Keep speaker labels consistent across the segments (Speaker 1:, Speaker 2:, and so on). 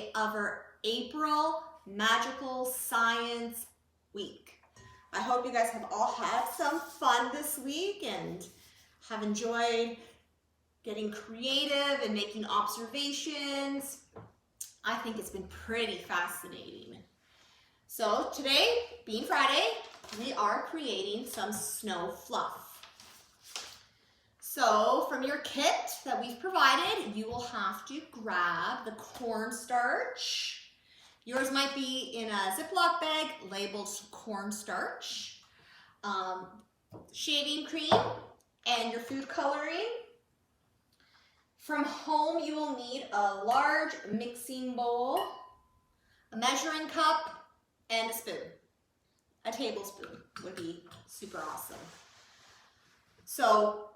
Speaker 1: day of our April Magical Science Week. I hope you guys have all had some fun this week and have enjoyed getting creative and making observations. I think it's been pretty fascinating. So today, being Friday, we are creating some snow fluff. So from your kit that we've provided, you will have to grab the cornstarch. Yours might be in a Ziploc bag labeled cornstarch, shaving cream, and your food coloring. From home, you will need a large mixing bowl, a measuring cup, and a spoon. A tablespoon would be super awesome. So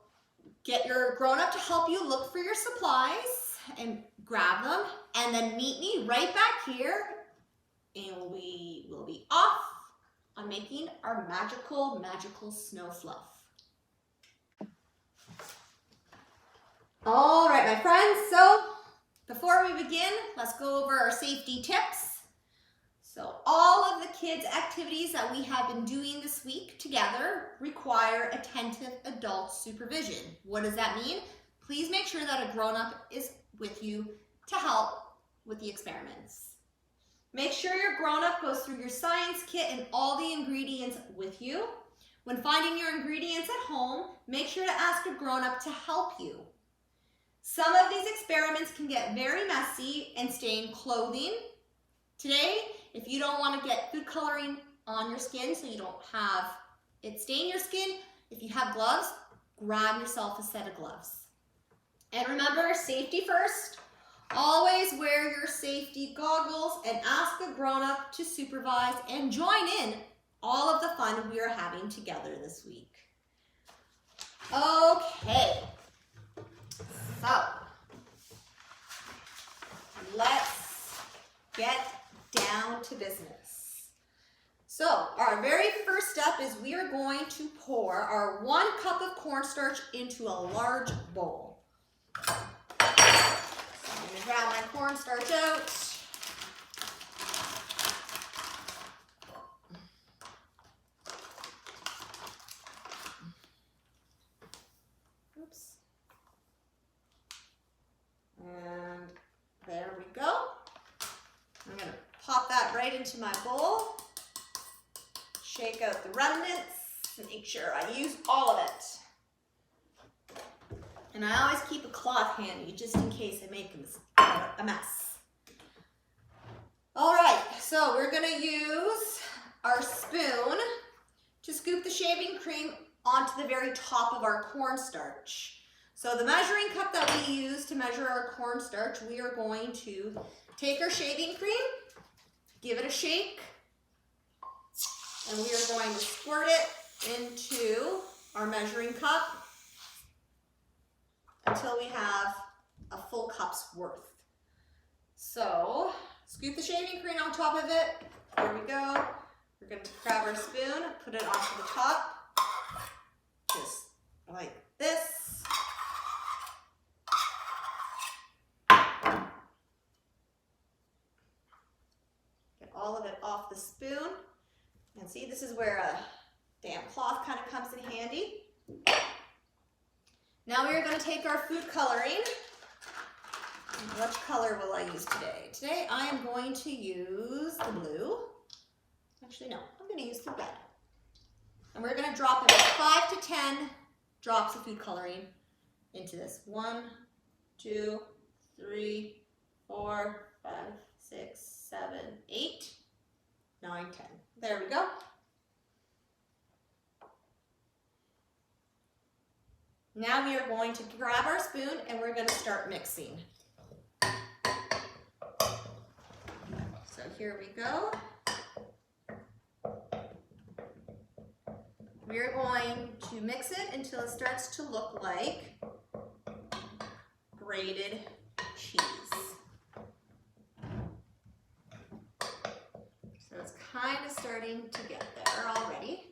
Speaker 1: get your grown-up to help you look for your supplies and grab them, and then meet me right back here, and we will be off on making our magical snow fluff. All right, my friends, so before we begin, let's go over our safety tips. So all of the kids' activities that we have been doing this week together require attentive adult supervision. What does that mean? Please make sure that a grown-up is with you to help with the experiments. Make sure your grown-up goes through your science kit and all the ingredients with you. When finding your ingredients at home, make sure to ask a grown-up to help you. Some of these experiments can get very messy and stain clothing. Today, if you don't want to get food coloring on your skin so you don't have it stain your skin, if you have gloves, grab yourself a set of gloves. And remember, safety first. Always wear your safety goggles and ask a grown-up to supervise and join in all of the fun we are having together this week. Okay, so let's get down to business. So our very first step is we are going to pour our 1 cup of cornstarch into a large bowl. So I'm going to grab my cornstarch out. Oops. And there we go. I'm going to pop that right into my bowl. Shake out the remnants and make sure I use all of it. And I always keep a cloth handy just in case I make a mess. All right, so we're going to use our spoon to scoop the shaving cream onto the very top of our cornstarch. So the measuring cup that we use to measure our cornstarch, we are going to take our shaving cream, give it a shake, and we are going to squirt it into our measuring cup until we have a full cup's worth. So scoop the shaving cream on top of it. There we go. We're going to grab our spoon, put it onto the top, just like this. Get all of it off the spoon. And see, this is where a damp cloth kind of comes in handy. Now we are going to take our food coloring. Which color will I use today? Today I am going to use the blue. Actually, no, I'm going to use the red. And we're going to drop about 5 to 10 drops of food coloring into this. 1, 2, 3, 4, 5, 6, 7, 8, 9, 10. There we go. Now we are going to grab our spoon and we're going to start mixing. So here we go. We are going to mix it until it starts to look like grated cheese. So it's kind of starting to get there already.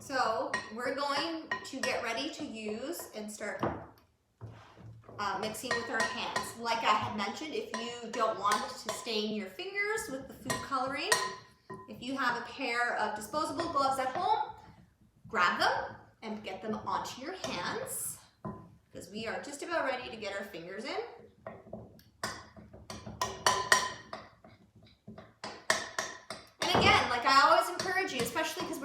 Speaker 1: So we're going to get ready to use and start mixing with our hands. Like I had mentioned, if you don't want to stain your fingers with the food coloring, if you have a pair of disposable gloves at home, grab them and get them onto your hands, because we are just about ready to get our fingers in. And again, like I always encourage you, especially because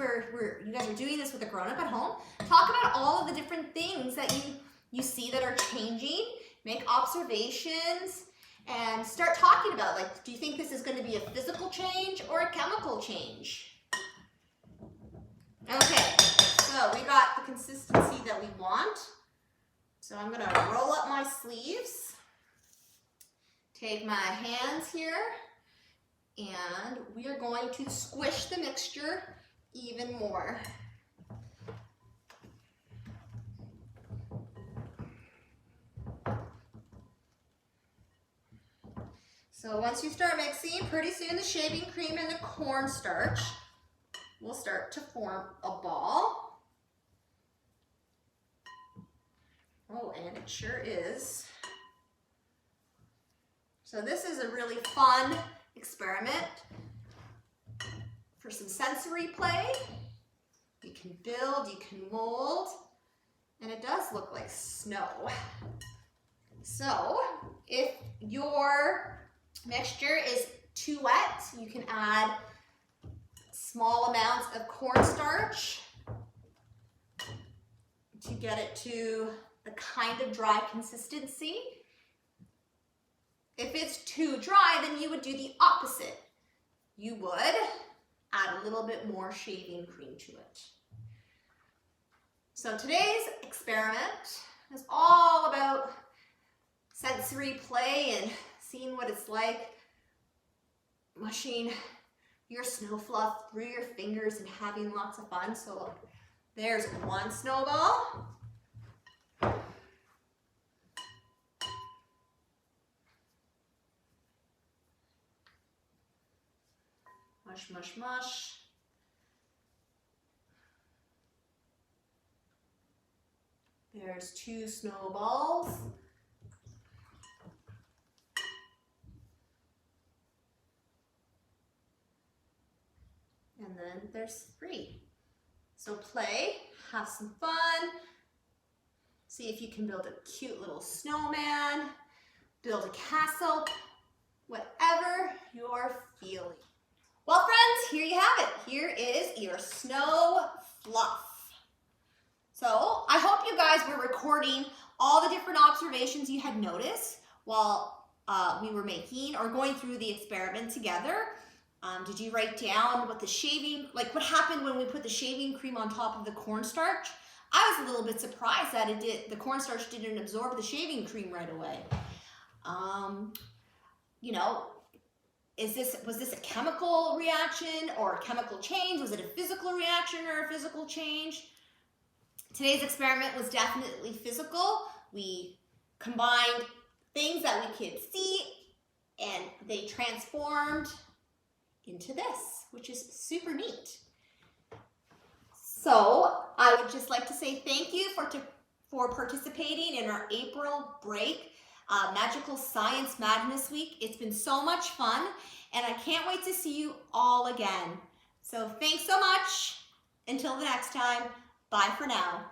Speaker 1: you guys are doing this with a grown-up at home, talk about all of the different things that you see that are changing, make observations, and start talking about, like, do you think this is going to be a physical change or a chemical change? Okay, so we got the consistency that we want. So I'm going to roll up my sleeves, take my hands here, and we are going to squish the mixture even more. So once you start mixing, pretty soon the shaving cream and the cornstarch will start to form a ball. Oh, and it sure is. So this is a really fun experiment for some sensory play. You can build, you can mold, and it does look like snow. So if your mixture is too wet, you can add small amounts of cornstarch to get it to the kind of dry consistency. If it's too dry, then you would do the opposite. You would add a little bit more shaving cream to it. So today's experiment is all about sensory play and seeing what it's like mushing your snow fluff through your fingers and having lots of fun. So there's one snowball. Mush, mush, mush. There's two snowballs. And then there's three. So play, have some fun, see if you can build a cute little snowman, build a castle, whatever you're feeling. Well, friends, here you have it. Here is your snow fluff. So I hope you guys were recording all the different observations you had noticed while we were making or going through the experiment together. Did you write down what the shaving, like what happened when we put the shaving cream on top of the cornstarch? I was a little bit surprised that the cornstarch didn't absorb the shaving cream right away. You know, was this a chemical reaction or a chemical change? Was it a physical reaction or a physical change? Today's experiment was definitely physical. We combined things that we could see and they transformed into this, which is super neat. So I would just like to say thank you for participating in our April break Magical Science Madness Week. It's been so much fun and I can't wait to see you all again. So thanks so much. Until the next time, bye for now.